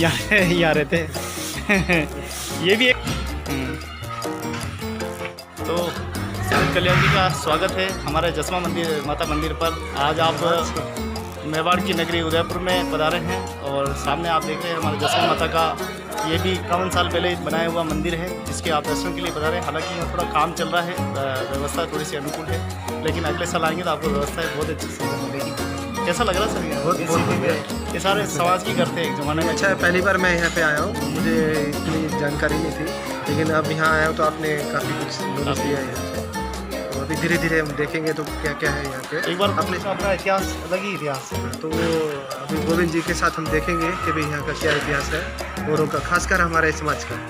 यहाँ रहते हैं। ये भी एक तो कल्याण जी का स्वागत है हमारे जसमा मंदिर माता मंदिर पर। आज आप मेवाड़ की नगरी उदयपुर में पधारे हैं और सामने आप देख रहे हैं हमारे जसमा माता का ये भी 51 साल पहले बनाया हुआ मंदिर है, जिसके आप दर्शन के लिए पधारे हैं। हालांकि यहाँ थोड़ा काम चल रहा है, व्यवस्था थोड़ी सी अनुकूल है, लेकिन अगले साल आएंगे तो आपको व्यवस्था बहुत अच्छी सुविधा मिलेगी। कैसा लग रहा है सर? बहुत ये सारे समाज की करते हैं एक ज़माने में। अच्छा है, पहली बार मैं यहाँ पे आया हूँ, मुझे इतनी जानकारी नहीं थी, लेकिन अब यहाँ आया हूँ तो आपने काफ़ी कुछ नॉलेज दिया है यहाँ पे। तो अभी धीरे धीरे हम देखेंगे तो क्या क्या है यहाँ पे। एक बार अपना इतिहास, अलग ही इतिहास है। तो वो अभी गोविंद जी के साथ हम देखेंगे कि भाई यहाँ का क्या इतिहास है, औरों का, खासकर हमारे समाज का।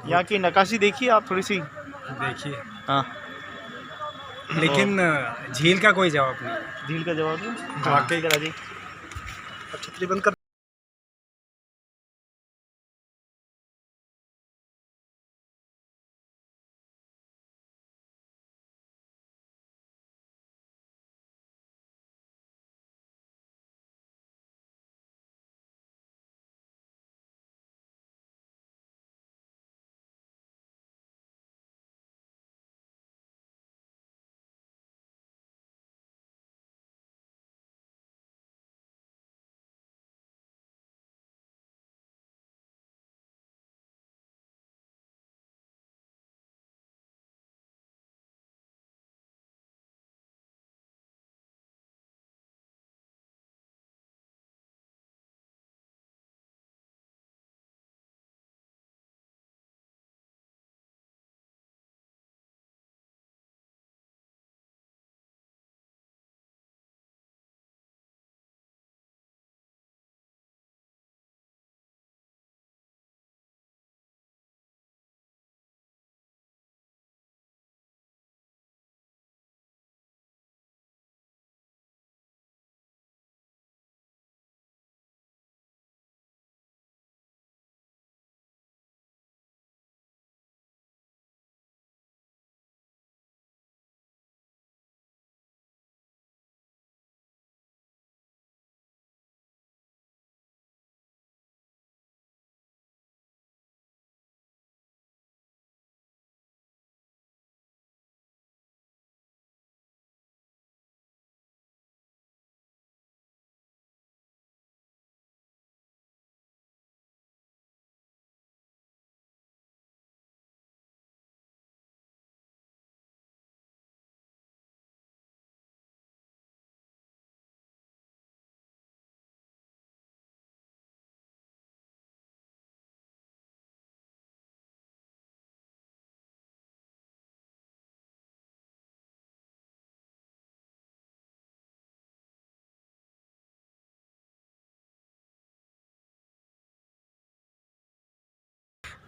यहाँ की नक्काशी देखिए आप थोड़ी सी। देखिए, हाँ, लेकिन झील का कोई जवाब नहीं। झील का जवाब दूँ? वाकई करा जी। अब छतरी बंद कर।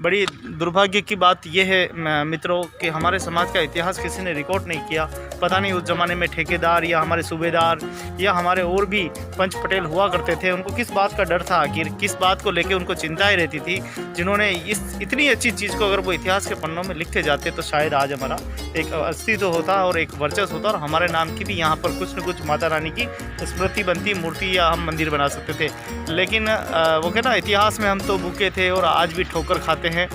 बड़ी दुर्भाग्य की बात यह है मित्रों कि हमारे समाज का इतिहास किसी ने रिकॉर्ड नहीं किया। पता नहीं उस ज़माने में ठेकेदार या हमारे सूबेदार या हमारे और भी पंच पटेल हुआ करते थे, उनको किस बात का डर था, आखिर किस बात को लेकर उनको चिंताएं रहती थी, जिन्होंने इस इतनी अच्छी चीज़ को अगर वो इतिहास के पन्नों में लिख के जाते तो शायद आज हमारा एक अस्तित्व होता और एक वर्चस्व होता और हमारे नाम की भी यहाँ पर कुछ न कुछ माता रानी की स्मृति बनती, मूर्ति या हम मंदिर बना सकते थे। लेकिन वो कहना इतिहास में हम तो भूखे थे और आज भी ठोकर खाते हैं।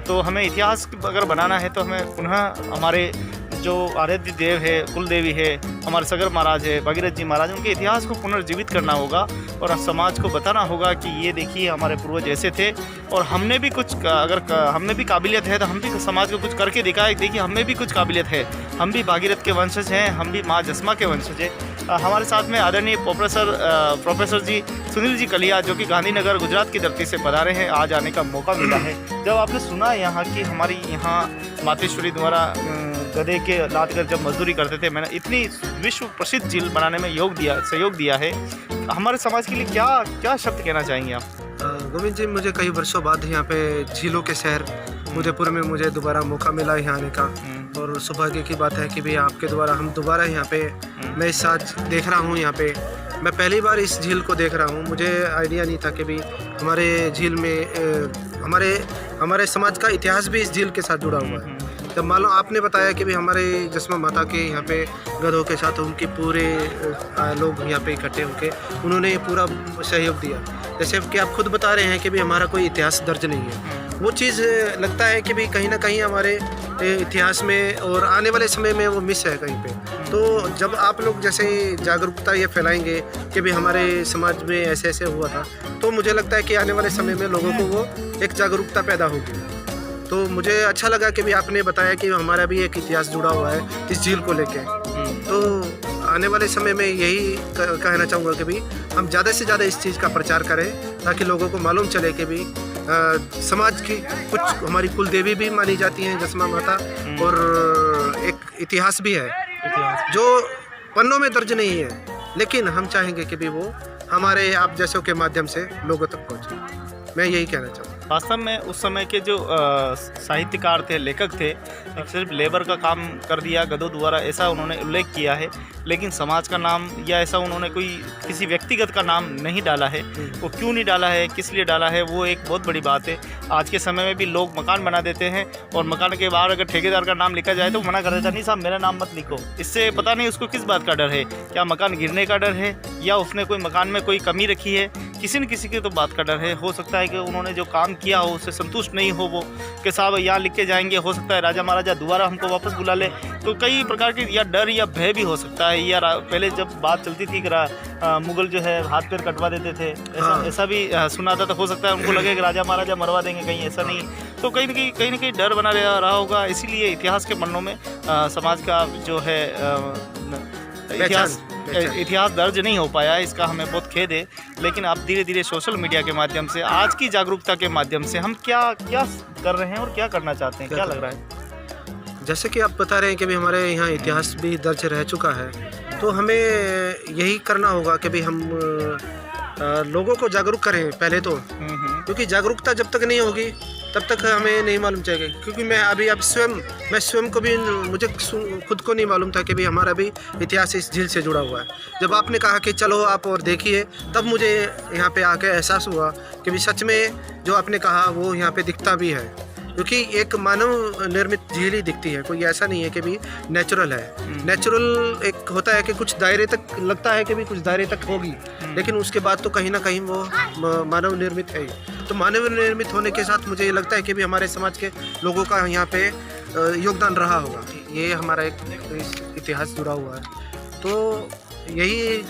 तो हमें इतिहास अगर बनाना है तो हमें पुनः हमारे जो आराध्य देव है, कुल देवी है, हमारे सगर महाराज है, भगीरथ जी महाराज, उनके इतिहास को पुनर्जीवित करना होगा और समाज को बताना होगा कि ये देखिए हमारे पूर्वज ऐसे थे और हमने भी कुछ, अगर हमने भी काबिलियत है तो हम भी समाज को कुछ करके दिखाए। देखिए हमें भी कुछ काबिलियत है, हम भी भागीरथ के वंशज हैं, हम भी माँ जसमा के वंशज हैं। हमारे साथ में आदरणीय प्रोफेसर जी सुनील जी कलिया, जो कि गांधीनगर गुजरात की धरती से पधारे हैं, आज आने का मौका मिला है। जब आपने सुना यहाँ की हमारी यहाँ मातेश्वरी द्वारा गधे के लाद कर जब मजदूरी करते थे, मैंने इतनी विश्व प्रसिद्ध झील बनाने में सहयोग दिया है, हमारे समाज के लिए क्या क्या शब्द कहना चाहेंगे आप? गोविंद जी, मुझे कई वर्षों बाद यहाँ पे झीलों के शहर उदयपुर में मुझे दोबारा मौका मिला यहाँ आने का, और सौभाग्य की बात है कि भी आपके द्वारा हम दोबारा यहाँ पे मैं इस साथ देख रहा हूँ। यहाँ पे मैं पहली बार इस झील को देख रहा हूँ। मुझे आइडिया नहीं था कि भी हमारे झील में हमारे समाज का इतिहास भी इस झील के साथ जुड़ा हुआ है। जब मालूम आपने बताया कि भी हमारे जसमा माता के यहाँ पे गधों के साथ उनके पूरे लोग यहाँ पे इकट्ठे होकर उन्होंने पूरा सहयोग दिया, जैसे कि आप खुद बता रहे हैं कि भी हमारा कोई इतिहास दर्ज नहीं है। वो चीज़ लगता है कि भी कहीं ना कहीं हमारे इतिहास में और आने वाले समय में वो मिस है कहीं पे। तो जब आप लोग जैसे जागरूकता ये फैलाएंगे कि भी हमारे समाज में ऐसे ऐसे हुआ था, तो मुझे लगता है कि आने वाले समय में लोगों को वो एक जागरूकता पैदा होगी। तो मुझे अच्छा लगा कि भी आपने बताया कि हमारा भी एक इतिहास जुड़ा हुआ है इस झील को लेके। तो आने वाले समय में यही कहना चाहूँगा कि भी हम ज़्यादा से ज़्यादा इस चीज़ का प्रचार करें, ताकि लोगों को मालूम चले कि भी समाज की कुछ हमारी कुल देवी भी मानी जाती हैं जसमा माता, और एक इतिहास भी है जो पन्नों में दर्ज नहीं है, लेकिन हम चाहेंगे कि भी वो हमारे आप जैसों के माध्यम से लोगों तक पहुँचे। मैं यही कहना चाहूँगा। वास्तव में उस समय के जो साहित्यकार थे, लेखक थे, सिर्फ लेबर का काम कर दिया गधों द्वारा, ऐसा उन्होंने उल्लेख किया है, लेकिन समाज का नाम या ऐसा उन्होंने कोई किसी व्यक्तिगत का नाम नहीं डाला है। वो क्यों नहीं डाला है, किस लिए डाला है, वो एक बहुत बड़ी बात है। आज के समय में भी लोग मकान बना देते हैं और मकान के बाहर अगर ठेकेदार का नाम लिखा जाए तो मना कर देता, नहीं साहब मेरा नाम मत लिखो। इससे पता नहीं उसको किस बात का डर है, क्या मकान गिरने का डर है या उसने कोई मकान में कोई कमी रखी है, किसी न किसी की तो बात का डर है। हो सकता है कि उन्होंने जो काम किया हो उससे संतुष्ट नहीं हो वो, कि साहब यहाँ लिख के जाएंगे, हो सकता है राजा महाराजा दोबारा हमको वापस बुला ले। तो कई प्रकार के या डर या भय भी हो सकता है। या पहले जब बात चलती थी कि मुगल जो है हाथ पैर कटवा देते थे, ऐसा भी सुना था, तो हो सकता है उनको लगे कि राजा महाराजा मरवा देंगे, कहीं ऐसा नहीं। तो कहीं ना कहीं डर बना रहा होगा। इसीलिए इतिहास के पन्नों में समाज का जो है इतिहास दर्ज नहीं हो पाया, इसका हमें बहुत खेद है। लेकिन अब धीरे धीरे सोशल मीडिया के माध्यम से, आज की जागरूकता के माध्यम से हम क्या क्या कर रहे हैं और क्या करना चाहते हैं, क्या लग रहा है? जैसे कि आप बता रहे हैं कि भी हमारे यहाँ इतिहास भी दर्ज रह चुका है, तो हमें यही करना होगा कि भी हम लोगों को जागरूक करें पहले तो, क्योंकि जागरूकता जब तक नहीं होगी तब तक हमें नहीं मालूम चलेगा। क्योंकि मैं स्वयं को भी, मुझे खुद को नहीं मालूम था कि भी हमारा भी इतिहास इस झील से जुड़ा हुआ है। जब आपने कहा कि चलो आप और देखिए, तब मुझे यहाँ पे आके एहसास हुआ कि भी सच में जो आपने कहा वो यहाँ पे दिखता भी है, क्योंकि एक मानव निर्मित झील ही दिखती है, कोई ऐसा नहीं है कि भी नेचुरल है। नेचुरल एक होता है कि कुछ दायरे तक लगता है कि भी कुछ दायरे तक होगी, लेकिन उसके बाद तो कहीं ना कहीं वो मानव निर्मित है। तो मानव निर्मित होने के साथ मुझे ये लगता है कि भी हमारे समाज के लोगों का यहाँ पे योगदान रहा होगा। ये हमारा एक इतिहास जुड़ा हुआ है। तो यही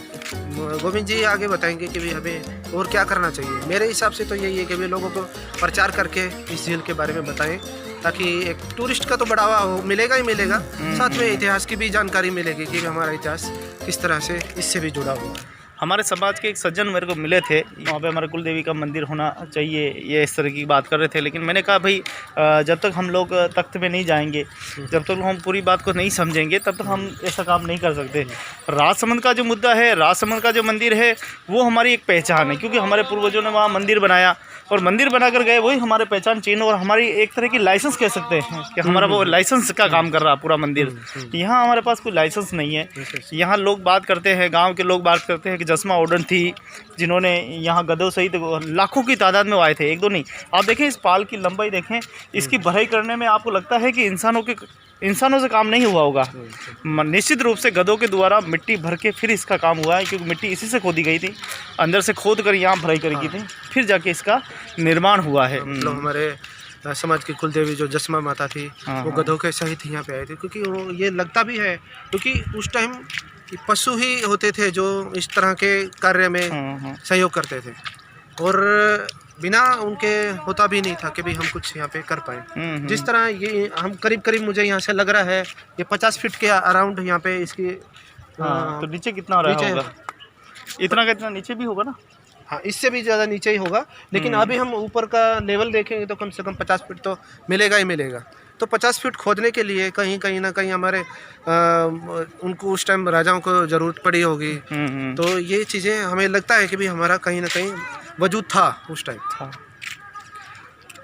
गोविंद जी आगे बताएंगे कि भी हमें और क्या करना चाहिए। मेरे हिसाब से तो यही है कि भी लोगों को प्रचार करके इस झील के बारे में बताएं, ताकि एक टूरिस्ट का तो बढ़ावा हो मिलेगा ही मिलेगा, साथ में इतिहास की भी जानकारी मिलेगी कि हमारा इतिहास किस तरह से इससे भी जुड़ा हुआ है। हमारे समाज के एक सज्जन मेरे को मिले थे, वहाँ पे हमारे कुलदेवी का मंदिर होना चाहिए, ये इस तरह की बात कर रहे थे। लेकिन मैंने कहा भाई जब तक हम लोग तख्त में नहीं जाएंगे, जब तक हम पूरी बात को नहीं समझेंगे, तब तक हम ऐसा काम नहीं कर सकते। राजसमंद का जो मुद्दा है, राजसमंद का जो मंदिर है, वो हमारी एक पहचान है, क्योंकि हमारे पूर्वजों ने वहाँ मंदिर बनाया और मंदिर बनाकर गए, वही हमारे पहचान चिन्ह और हमारी एक तरह की लाइसेंस कह सकते हैं कि हमारा वो लाइसेंस का काम कर रहा पूरा मंदिर। यहाँ हमारे पास कोई लाइसेंस नहीं है। यहाँ लोग बात करते हैं, गांव के लोग बात करते हैं कि जसमा ओडन थी जिन्होंने यहाँ गधों सहित लाखों की तादाद में आए थे, एक दो नहीं। आप देखें इस पाल की लंबाई देखें, इसकी भराई करने में आपको लगता है कि इंसानों से काम नहीं हुआ होगा। निश्चित रूप से गधों के द्वारा मिट्टी भर के फिर इसका काम हुआ है, क्योंकि मिट्टी इसी से खोदी गई थी, अंदर से खोद कर यहाँ भराई करी गई थी, फिर जाके इसका निर्माण हुआ है। मतलब हमारे समाज की कुलदेवी जो जसमा माता थी, वो गधों के सहित यहाँ पे आई थी, क्योंकि वो ये लगता भी है, क्योंकि उस टाइम कि पशु ही होते थे जो इस तरह के कार्य में सहयोग करते थे, और बिना उनके होता भी नहीं था कि भी हम कुछ यहाँ पे कर पाए। जिस तरह ये हम करीब करीब मुझे यहाँ से लग रहा है ये 50 फीट के अराउंड यहाँ पे इसकी तो नीचे कितना रहा नीचे होगा? इतना का इतना नीचे भी होगा ना? हाँ, इससे भी ज़्यादा नीचे ही होगा, लेकिन अभी हम ऊपर का लेवल देखेंगे तो कम से कम 50 फीट तो मिलेगा ही मिलेगा। तो 50 फीट खोदने के लिए कहीं ना कहीं हमारे उनको उस टाइम राजाओं को ज़रूरत पड़ी होगी। तो ये चीज़ें हमें लगता है कि भी हमारा कहीं ना कहीं वजूद था उस टाइम। था।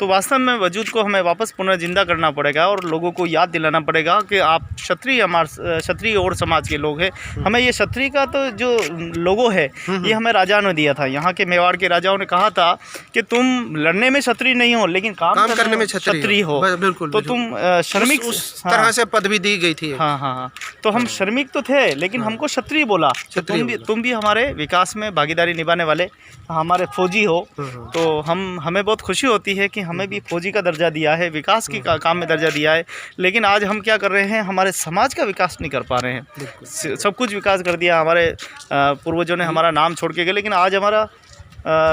तो वास्तव में वजूद को हमें वापस पुनर्जिंदा करना पड़ेगा और लोगों को याद दिलाना पड़ेगा कि आप क्षत्रिय, हमारे क्षत्रिय और समाज के लोग हैं। हमें ये क्षत्रिय का तो जो लोगो है ये हमें राजा ने दिया था। यहाँ के मेवाड़ के राजाओं ने कहा था कि तुम लड़ने में क्षत्रिय नहीं हो लेकिन काम करने में क्षत्रिय हो। बिल्कुल। तो तुम श्रमिक उस तरह से पदवी दी गई थी। हाँ। तो हम श्रमिक तो थे लेकिन हमको क्षत्रिय बोला। तुम भी हमारे विकास में भागीदारी निभाने वाले हमारे फौजी हो। तो हमें बहुत खुशी होती है कि हमें भी फौजी का दर्जा दिया है, विकास की काम में दर्जा दिया है। लेकिन आज हम क्या कर रहे हैं, हमारे समाज का विकास नहीं कर पा रहे हैं। सब कुछ विकास कर दिया, हमारे पूर्वजों ने हमारा नाम छोड़ के गए, लेकिन आज हमारा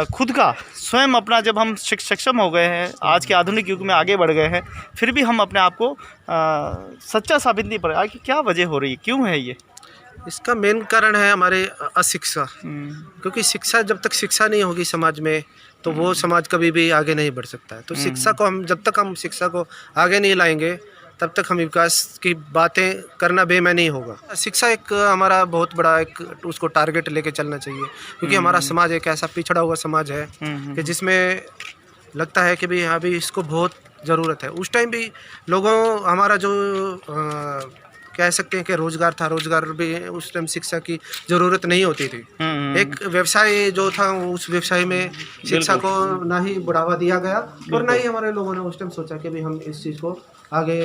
खुद का स्वयं अपना जब हम सक्षम हो गए हैं, आज के आधुनिक युग में आगे बढ़ गए हैं, फिर भी हम अपने आप को सच्चा साबित नहीं कर रहे। क्या वजह हो रही है, क्यों है ये? इसका मेन कारण है हमारे अशिक्षा। क्योंकि शिक्षा, जब तक शिक्षा नहीं होगी समाज में तो वो समाज कभी भी आगे नहीं बढ़ सकता है। तो शिक्षा को जब तक हम शिक्षा को आगे नहीं लाएंगे तब तक हम विकास की बातें करना बेमानी होगा। शिक्षा एक हमारा बहुत बड़ा एक उसको टारगेट लेके चलना चाहिए, क्योंकि हमारा समाज एक ऐसा पिछड़ा हुआ समाज है कि जिसमें लगता है कि भी हाँ भी इसको बहुत ज़रूरत है। उस टाइम भी लोगों हमारा जो कह सकते हैं कि रोजगार था, रोजगार भी उस टाइम शिक्षा की ज़रूरत नहीं होती थी। एक व्यवसाय जो था उस व्यवसाय में शिक्षा को ना ही बढ़ावा दिया गया और ना ही हमारे लोगों ने उस टाइम सोचा कि भी हम इस चीज़ को आगे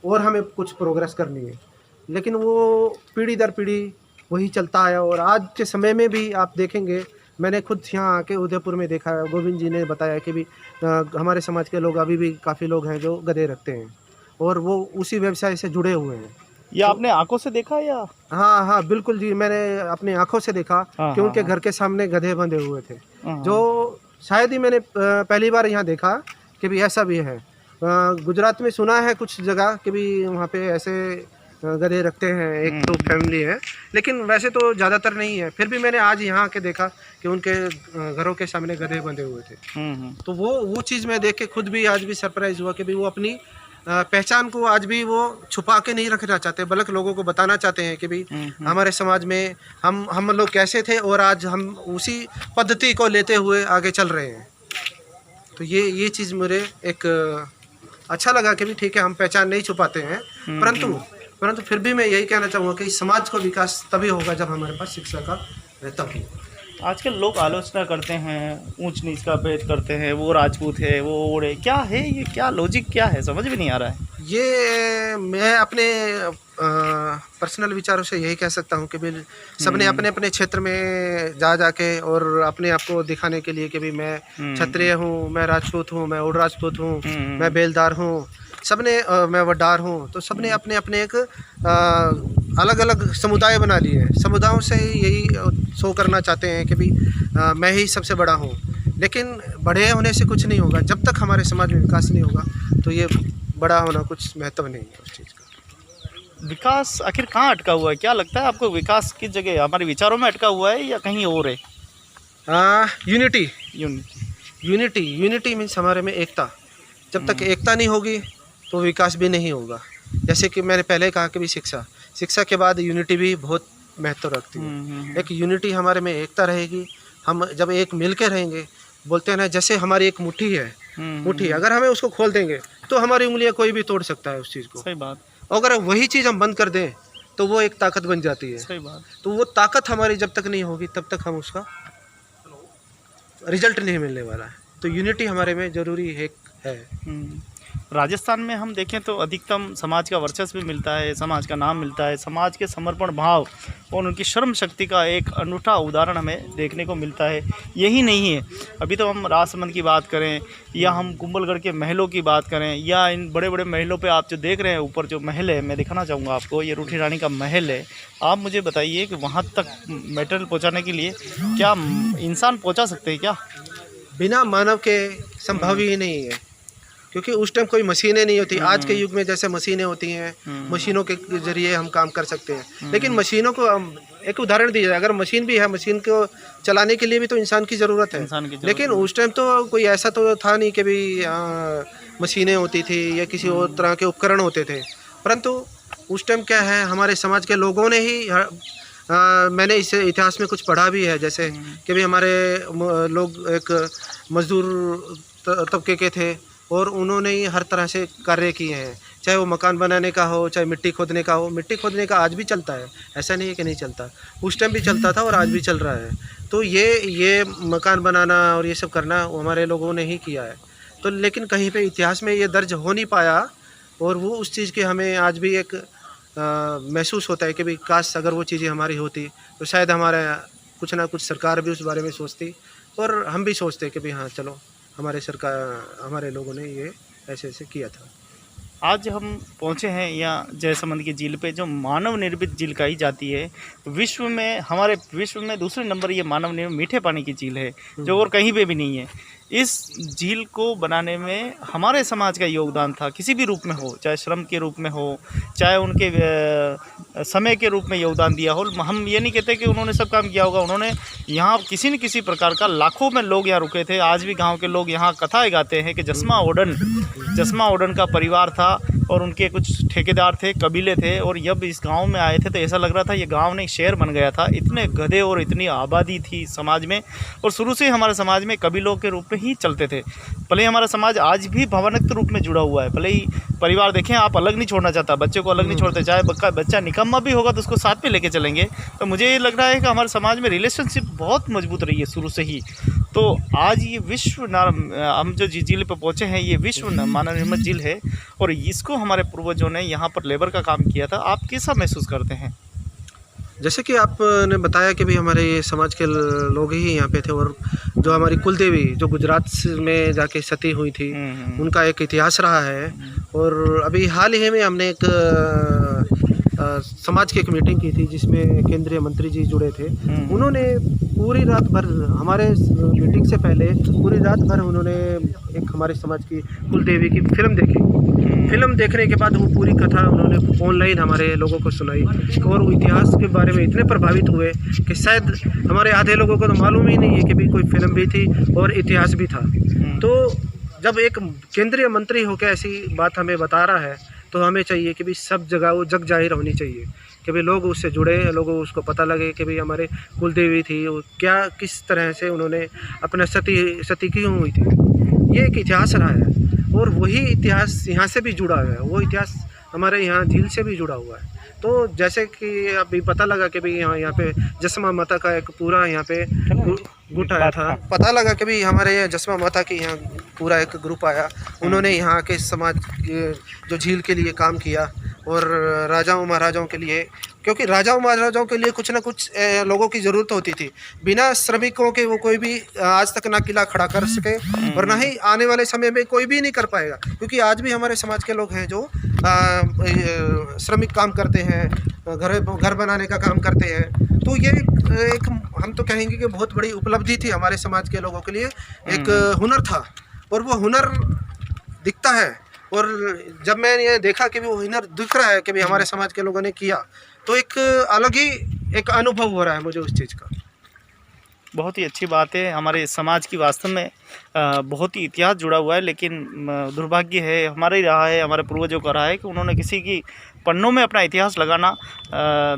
और हमें कुछ प्रोग्रेस करनी है। लेकिन वो पीढ़ी दर पीढ़ी वही चलता आया और आज के समय में भी आप देखेंगे, मैंने खुद यहाँ आके उदयपुर में देखा है, गोविंद जी ने बताया कि भी हमारे समाज के लोग अभी भी काफ़ी लोग हैं जो गधे रखते हैं और वो उसी व्यवसाय से जुड़े हुए हैं। या आपने आंखों से देखा या? हाँ बिल्कुल जी, मैंने अपनी आंखों से देखा कि उनके घर के सामने गधे बंधे हुए थे, जो शायद ही मैंने पहली बार यहाँ देखा कि भी ऐसा भी है। गुजरात में सुना है कुछ जगह कि भी वहाँ पे ऐसे गधे रखते हैं, एक तो फैमिली है, लेकिन वैसे तो ज़्यादातर नहीं है। फिर भी मैंने आज यहाँ आके देखा कि उनके घरों के सामने गधे बंधे हुए थे। तो वो चीज़ मैं देख के खुद भी आज भी सरप्राइज हुआ कि भी वो अपनी पहचान को आज भी वो छुपा के नहीं रखना चाहते, बल्कि लोगों को बताना चाहते हैं कि भी हमारे समाज में हम लोग कैसे थे और आज हम उसी पद्धति को लेते हुए आगे चल रहे हैं। तो ये चीज़ मुझे एक अच्छा लगा कि भी ठीक है, हम पहचान नहीं छुपाते हैं, परंतु फिर भी मैं यही कहना चाहूँगा कि समाज को विकास तभी होगा जब हमारे पास शिक्षा का रहता हो। आजकल लोग आलोचना करते हैं, ऊंच नीच का भेद करते हैं, वो राजपूत है, वो ओड़े, क्या है ये, क्या लॉजिक क्या है, समझ में नहीं आ रहा है। ये मैं अपने पर्सनल विचारों से यही कह सकता हूँ कि भी सबने अपने अपने क्षेत्र में जाके और अपने आप को दिखाने के लिए कि भी मैं क्षत्रिय हूँ, मैं राजपूत हूँ, मैं ओड राजपूत हूँ, मैं बेलदार हूँ, सबने मैं वड्डार हूँ, तो सबने अपने अपने एक अलग अलग समुदाय बना लिए हैं। समुदायों से यही शो करना चाहते हैं कि भी मैं ही सबसे बड़ा हूँ, लेकिन बड़े होने से कुछ नहीं होगा। जब तक हमारे समाज में विकास नहीं होगा तो ये बड़ा होना कुछ महत्व नहीं है उस चीज़ का। विकास आखिर कहाँ अटका हुआ है, क्या लगता है आपको? विकास किस जगह, हमारे विचारों में अटका हुआ है या कहीं और है? यूनिटी मीन्स हमारे में एकता। जब तक एकता नहीं होगी तो विकास भी नहीं होगा। जैसे कि मैंने पहले कहा कि भी शिक्षा के बाद यूनिटी भी बहुत महत्व रखती है। एक यूनिटी हमारे में एकता रहेगी, हम जब एक मिल के रहेंगे, बोलते हैं ना जैसे हमारी एक मुट्ठी है, मुट्ठी अगर हमें उसको खोल देंगे तो हमारी उंगलियां कोई भी तोड़ सकता है उस चीज़ को। सही बात। अगर वही चीज़ हम बंद कर दें तो वो एक ताकत बन जाती है। सही बात। तो वो ताकत हमारी जब तक नहीं होगी तब तक हम उसका रिजल्ट नहीं मिलने वाला है। तो यूनिटी हमारे में ज़रूरी है। राजस्थान में हम देखें तो अधिकतम समाज का वर्चस्व भी मिलता है, समाज का नाम मिलता है, समाज के समर्पण भाव और उनकी श्रम शक्ति का एक अनूठा उदाहरण हमें देखने को मिलता है। यही नहीं है, अभी तो हम राजसमंद की बात करें या हम कुंभलगढ़ के महलों की बात करें या इन बड़े बड़े महलों पे आप जो देख रहे हैं, ऊपर जो महल है मैं दिखाना चाहूँगा आपको, ये रूठी रानी का महल है। आप मुझे बताइए कि वहाँ तक मटेरियल पहुँचाने के लिए क्या इंसान पहुँचा सकते हैं क्या? बिना मानव के संभव ही नहीं है, क्योंकि उस टाइम कोई मशीनें नहीं होती। आज के युग में जैसे मशीनें होती हैं, मशीनों के जरिए हम काम कर सकते हैं। लेकिन मशीनों को एक उदाहरण दिया जाए, अगर मशीन भी है, मशीन को चलाने के लिए भी तो इंसान की ज़रूरत है। लेकिन उस टाइम तो कोई ऐसा तो था नहीं कि भी मशीनें होती थी या किसी और तरह के उपकरण होते थे। परंतु उस टाइम क्या है, हमारे समाज के लोगों ने ही मैंने इस इतिहास में कुछ पढ़ा भी है, जैसे कि भी हमारे लोग एक मजदूर तबके के थे और उन्होंने ही हर तरह से कार्य किए हैं, चाहे वो मकान बनाने का हो, चाहे मिट्टी खोदने का हो। मिट्टी खोदने का आज भी चलता है, ऐसा नहीं है कि नहीं चलता, उस टाइम भी चलता था और आज भी चल रहा है। तो ये मकान बनाना और ये सब करना वो हमारे लोगों ने ही किया है। तो लेकिन कहीं पे इतिहास में ये दर्ज हो नहीं पाया और वो उस चीज़ की हमें आज भी एक महसूस होता है कि भाई काश अगर वो चीज़ें हमारी होती तो शायद हमारे कुछ ना कुछ सरकार भी उस बारे में सोचती और हम भी सोचते कि भाई हाँ चलो हमारे लोगों ने ये ऐसे ऐसे किया था। आज हम पहुँचे हैं यहाँ जयसमंद की झील पे, जो मानव निर्मित झील कही जाती है। हमारे विश्व में दूसरे नंबर ये मानव निर्मित मीठे पानी की झील है, जो और कहीं पे भी नहीं है। इस झील को बनाने में हमारे समाज का योगदान था, किसी भी रूप में हो, चाहे श्रम के रूप में हो, चाहे उनके समय के रूप में योगदान दिया हो। हम ये नहीं कहते कि उन्होंने सब काम किया होगा, उन्होंने यहाँ किसी न किसी प्रकार का लाखों में लोग यहाँ रुके थे। आज भी गांव के लोग यहाँ कथाएं गाते हैं कि जसमा ओडन का परिवार था और उनके कुछ ठेकेदार थे, कबीले थे, और जब इस गांव में आए थे तो ऐसा लग रहा था ये गांव नहीं शहर बन गया था। इतने गधे और इतनी आबादी थी समाज में, और शुरू से हमारे समाज में कबीलों के रूप में ही चलते थे। भले ही हमारा समाज आज भी भवनत्व रूप में जुड़ा हुआ है, भले ही परिवार देखें आप अलग नहीं छोड़ना चाहता, बच्चे को अलग नहीं छोड़ते, चाहे बच्चा निकम्मा भी होगा तो उसको साथ में लेके चलेंगे। तो मुझे ये लग रहा है कि हमारे समाज में रिलेशनशिप बहुत मजबूत रही है शुरू से ही। तो आज ये हम जो झील पर पहुँचे हैं, ये विश्व मानव निर्मित झील है और इसको हमारे पूर्वजों ने यहाँ पर लेबर का काम किया था। आप कैसा महसूस करते हैं? जैसे कि आपने बताया कि भाई हमारे ये समाज के लोग ही यहाँ पे थे, और जो हमारी कुलदेवी जो गुजरात में जाके सती हुई थी, उनका एक इतिहास रहा है। और अभी हाल ही में हमने एक समाज की एक मीटिंग की थी जिसमें केंद्रीय मंत्री जी जुड़े थे। उन्होंने पूरी रात भर, हमारे मीटिंग से पहले पूरी रात भर उन्होंने एक हमारे समाज की कुलदेवी की फिल्म देखी। फिल्म देखने के बाद वो पूरी कथा उन्होंने ऑनलाइन हमारे लोगों को सुनाई और वो इतिहास के बारे में इतने प्रभावित हुए कि शायद हमारे आधे लोगों को तो मालूम ही नहीं है कि भी कोई फिल्म भी थी और इतिहास भी था। तो जब एक केंद्रीय मंत्री होकर ऐसी बात हमें बता रहा है तो हमें चाहिए कि भी सब जगह वो जग जाहिर होनी चाहिए कि भाई लोग उससे जुड़े, लोगों को उसको पता लगे कि भाई हमारे कुलदेवी थी, वो क्या किस तरह से उन्होंने अपना सती क्यों हुई थी। ये एक इतिहास रहा है और वही इतिहास यहाँ से भी जुड़ा हुआ है, वो इतिहास हमारे यहाँ झील से भी जुड़ा हुआ है। तो जैसे कि अभी पता लगा कि भाई यहाँ पे जसमा माता का एक पूरा यहाँ पे गुट आया था, पता लगा कि भाई हमारे यहाँ जसमा माता की यहाँ पूरा एक ग्रुप आया, उन्होंने यहाँ के समाज जो झील के लिए काम किया और राजाओं महाराजाओं के लिए, क्योंकि राजाओं महाराजाओं के लिए कुछ ना कुछ लोगों की ज़रूरत होती थी। बिना श्रमिकों के वो कोई भी आज तक ना किला खड़ा कर सके और ना ही आने वाले समय में कोई भी नहीं कर पाएगा, क्योंकि आज भी हमारे समाज के लोग हैं जो श्रमिक काम करते हैं, घर बनाने का काम करते हैं। तो ये एक हम तो कहेंगे कि बहुत बड़ी उपलब्धि थी हमारे समाज के लोगों के लिए, एक हुनर था और वो हुनर दिखता है। और जब मैंने ये देखा कि वो हुनर दिख रहा है कि भी हमारे समाज के लोगों ने किया, तो एक अलग ही एक अनुभव हो रहा है मुझे उस चीज़ का। बहुत ही अच्छी बात है। हमारे समाज की वास्तव में बहुत ही इतिहास जुड़ा हुआ है, लेकिन दुर्भाग्य है हमारा ही रहा है, हमारे पूर्वजों का रहा है कि उन्होंने किसी की पन्नों में अपना इतिहास लगाना,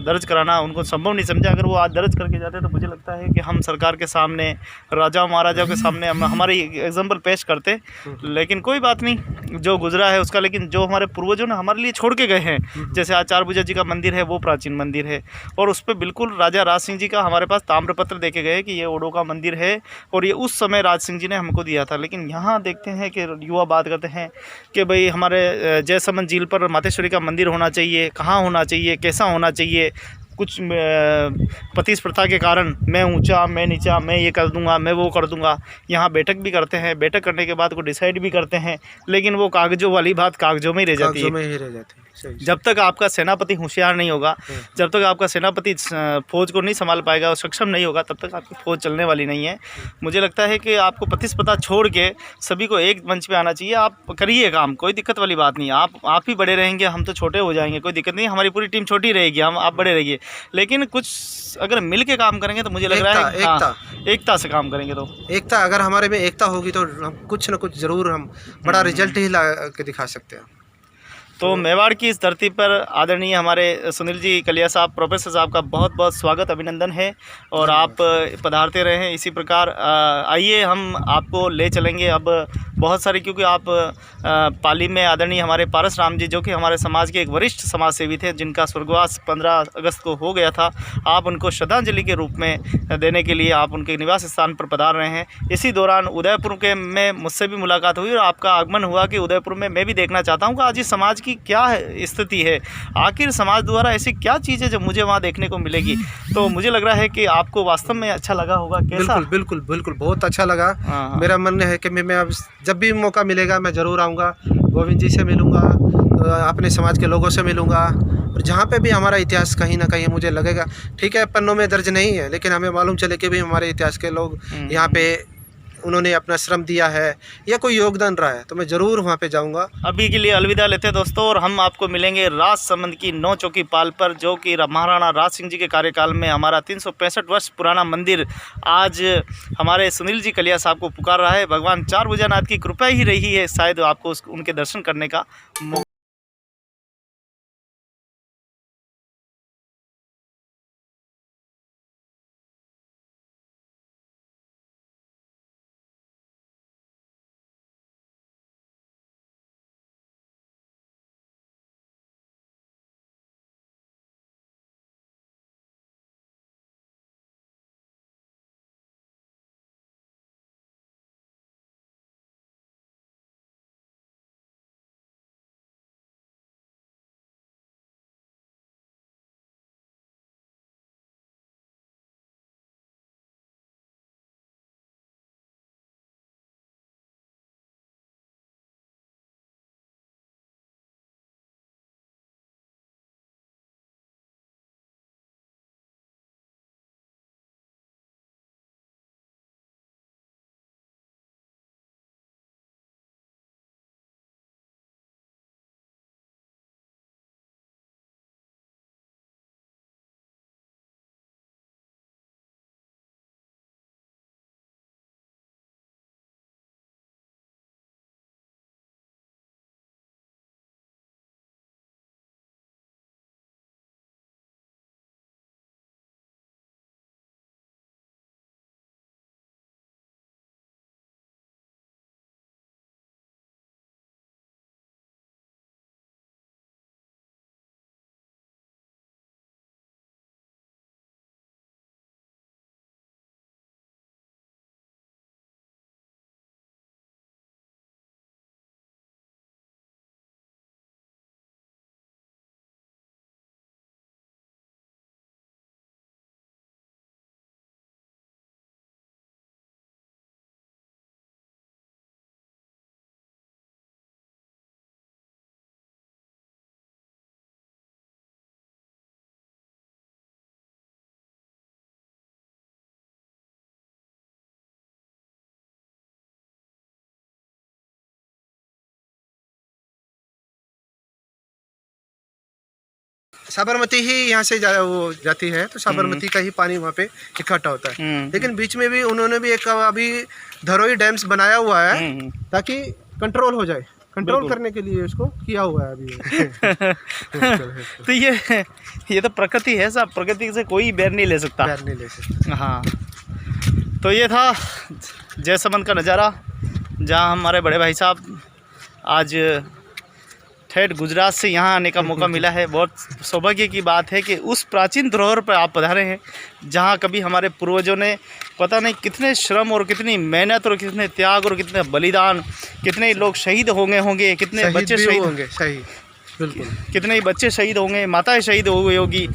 दर्ज कराना उनको संभव नहीं समझा। अगर वो आज दर्ज करके जाते तो मुझे लगता है कि हम सरकार के सामने, राजा महाराजाओं के सामने हमारी एग्जाम्पल पेश करते। लेकिन कोई बात नहीं, जो गुजरा है उसका। लेकिन जो हमारे पूर्वजों ने हमारे लिए छोड़ के गए हैं, जैसे आज चारभुजा जी का मंदिर है, वो प्राचीन मंदिर है, और उस पर बिल्कुल राजा राज सिंह जी का हमारे पास ताम्रपत्र देके गए कि ये ओडो का मंदिर है और ये उस समय राज सिंह जी ने हमको दिया था। लेकिन यहाँ देखते हैं कि युवा बात करते हैं कि भाई हमारे जयसमंद झील पर मातेश्वरी का मंदिर होना चाहिए, कहाँ होना चाहिए, कैसा होना चाहिए। कुछ प्रतिस्पर्धा के कारण मैं ऊंचा, मैं नीचा, मैं ये कर दूंगा, मैं वो कर दूंगा। यहाँ बैठक भी करते हैं, बैठक करने के बाद को डिसाइड भी करते हैं, लेकिन वो कागजों वाली बात कागजों में ही रह जाती है। जब तक आपका सेनापति होशियार नहीं होगा, जब तक आपका सेनापति फौज को नहीं संभाल पाएगा और सक्षम नहीं होगा, तब तक आपकी फौज चलने वाली नहीं है। मुझे लगता है कि आपको प्रतिस्पर्धा छोड़ के सभी को एक मंच पे आना चाहिए। आप करिए काम, कोई दिक्कत वाली बात नहीं। आप ही बड़े रहेंगे, हम तो छोटे हो जाएंगे, कोई दिक्कत नहीं। हमारी पूरी टीम छोटी रहेगी, आप बड़े रहिए। लेकिन कुछ अगर मिल के काम करेंगे तो मुझे लग रहा है एकता से काम करेंगे तो एकता, अगर हमारे में एकता होगी तो हम कुछ ना कुछ ज़रूर हम बड़ा रिजल्ट ही ला के दिखा सकते हैं। तो मेवाड़ की इस धरती पर आदरणीय हमारे सुनील जी कलिया साहब, प्रोफेसर साहब का बहुत बहुत स्वागत, अभिनंदन है। और आप पधारते रहें इसी प्रकार। आइए हम आपको ले चलेंगे अब बहुत सारी, क्योंकि आप पाली में आदरणीय हमारे पारस राम जी, जो कि हमारे समाज के एक वरिष्ठ समाज सेवी थे, जिनका स्वर्गवास 15 अगस्त को हो गया था, आप उनको श्रद्धांजलि के रूप में देने के लिए आप उनके निवास स्थान पर पधार रहे हैं। इसी दौरान उदयपुर के में मुझसे भी मुलाकात हुई और आपका आगमन हुआ कि उदयपुर में मैं भी देखना चाहता हूँ कि आज इस समाज की क्या स्थिति है, आखिर समाज द्वारा ऐसी क्या चीज़ है जो मुझे वहाँ देखने को मिलेगी। तो मुझे लग रहा है कि आपको वास्तव में अच्छा लगा होगा। कैसा? बिल्कुल बिल्कुल बहुत अच्छा लगा। मेरा मन है कि मैं अब जब भी मौका मिलेगा मैं ज़रूर आऊँगा, गोविंद जी से मिलूँगा, अपने समाज के लोगों से मिलूँगा, और जहाँ पे भी हमारा इतिहास कहीं ना कहीं मुझे लगेगा, ठीक है पन्नों में दर्ज नहीं है, लेकिन हमें मालूम चले कि भी हमारे इतिहास के लोग यहाँ पे उन्होंने अपना श्रम दिया है या कोई योगदान रहा है, तो मैं ज़रूर वहाँ पे जाऊँगा। अभी के लिए अलविदा लेते हैं दोस्तों, और हम आपको मिलेंगे राजसमंद की 9 चौकी पाल पर, जो कि महाराणा राज सिंह जी के कार्यकाल में हमारा 365 वर्ष पुराना मंदिर आज हमारे सुनील जी कलिया साहब को पुकार रहा है। भगवान चारभुजानाथ की कृपा ही रही है शायद आपको उनके दर्शन करने का मौका। साबरमती ही यहाँ से वो जाती है, तो साबरमती का ही पानी वहाँ पे इकट्ठा होता है। लेकिन बीच में भी उन्होंने भी एक अभी धरोई डैम्स बनाया हुआ है ताकि कंट्रोल हो जाए। कंट्रोल बिल्कुल। करने के लिए इसको किया हुआ है अभी। तो ये तो प्रकृति है साहब, प्रकृति से कोई बैर नहीं ले सकता। पैर नहीं ले सकते। हाँ, तो ये था जयसमंद का नज़ारा, जहाँ हमारे बड़े भाई साहब आज ठेठ गुजरात से यहाँ आने का मौका मिला है। बहुत सौभाग्य की बात है कि उस प्राचीन धरोहर पर आप पधारे हैं, जहाँ कभी हमारे पूर्वजों ने पता नहीं कितने श्रम और कितनी मेहनत और कितने त्याग और कितने बलिदान, कितने लोग शहीद होंगे, कितने बच्चे भी शहीद होंगे, सही, बिल्कुल। कितने ही बच्चे शहीद होंगे, माताएं शहीद हो गई होगी,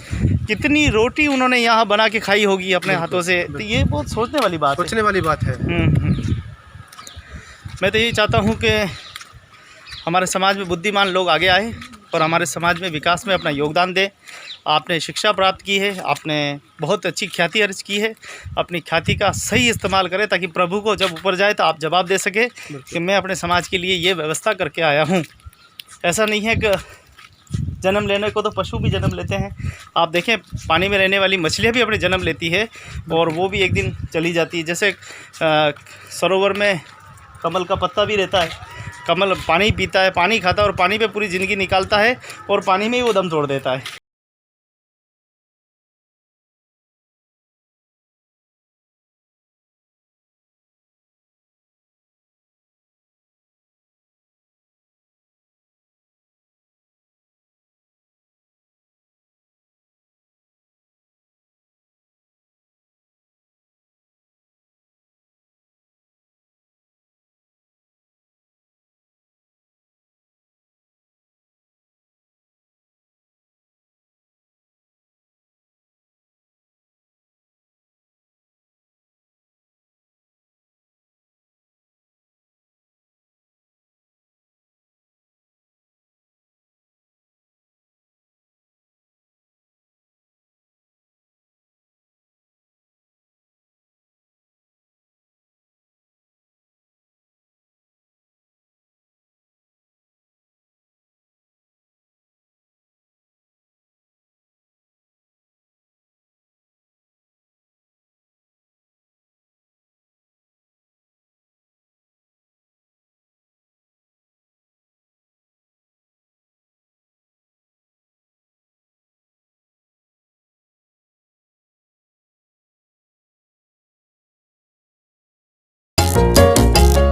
कितनी रोटी उन्होंने यहाँ बना के खाई होगी अपने हाथों से। तो ये बहुत सोचने वाली बात है। सोचने वाली बात है। मैं तो यही चाहता हूँ कि हमारे समाज में बुद्धिमान लोग आगे आए और हमारे समाज में विकास में अपना योगदान दें। आपने शिक्षा प्राप्त की है, आपने बहुत अच्छी ख्याति अर्ज की है, अपनी ख्याति का सही इस्तेमाल करें ताकि प्रभु को जब ऊपर जाए तो आप जवाब दे सके कि मैं अपने समाज के लिए ये व्यवस्था करके आया हूँ। ऐसा नहीं है कि जन्म लेने को तो पशु भी जन्म लेते हैं। आप देखें, पानी में रहने वाली मछलियाँ भी अपने जन्म लेती है और वो भी एक दिन चली जाती है। जैसे सरोवर में कमल का पत्ता भी रहता है, कमल पानी पीता है, पानी खाता है और पानी पे पूरी ज़िंदगी निकालता है और पानी में ही वो दम तोड़ देता है।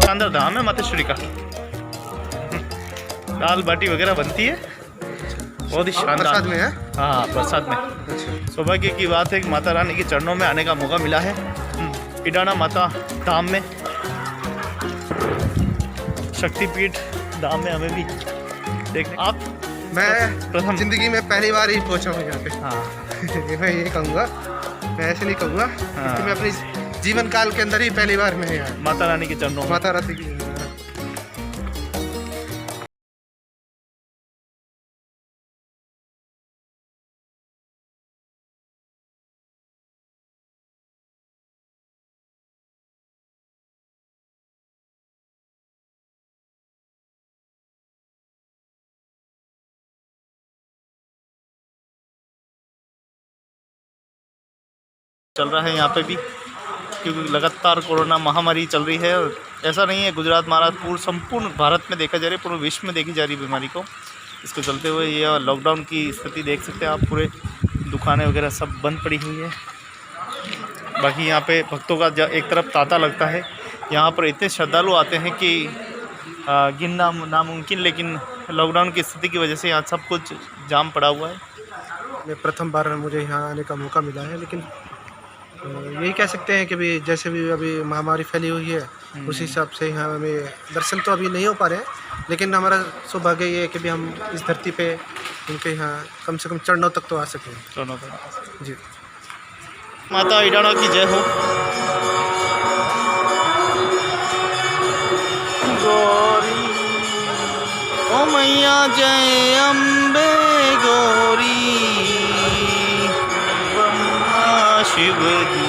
शानदार धाम है मातेश्वरी का। दाल बाटी वगैरह बनती है, बहुत ही शानदार। प्रसाद में है। हाँ, प्रसाद में। सौभाग्य की बात है कि माता रानी के चरणों में आने का मौका मिला है। इडाना माता धाम में, शक्तिपीठ धाम में हमें भी देखने। आप मैं प्रथम जिंदगी में पहली बार ही पहुंचा हूँ यहाँ पे। हाँ, मैं ये कहूँगा, मैं ऐसे नहीं कहूँगा हाँ। कि मैं अपनी जीवन काल के अंदर ही पहली बार मैं यहाँ माता रानी के चरणों में। माता रानी की। चल रहा है यहाँ पे भी, क्योंकि लगातार कोरोना महामारी चल रही है। और ऐसा नहीं है गुजरात, महाराष्ट्र, संपूर्ण भारत में देखा जा रही है, पूरे विश्व में देखी जा रही बीमारी को। इसको चलते हुए ये लॉकडाउन की स्थिति देख सकते हैं आप, पूरे दुकानें वगैरह सब बंद पड़ी हुई है। बाकी यहाँ पे भक्तों का एक तरफ तांता लगता है। यहाँ पर इतने श्रद्धालु आते हैं कि गिनना नामुमकिन, लेकिन लॉकडाउन की स्थिति की वजह से यहाँ सब कुछ जाम पड़ा हुआ है। मैं प्रथम बार मुझे यहाँ आने का मौका मिला है, लेकिन यही कह सकते हैं कि भी जैसे भी अभी महामारी फैली हुई है उस हिसाब से यहाँ हमें दर्शन तो अभी नहीं हो पा रहे हैं, लेकिन हमारा सौभाग्य ये है कि भी हम इस धरती पे उनके यहाँ कम से कम चरणों तक तो आ सकें। दोनों तरफ जी। माता इडाना की जय हो। गौरी ओ मैया जय अम्बे गौरी, ब्रह्मा शिव जी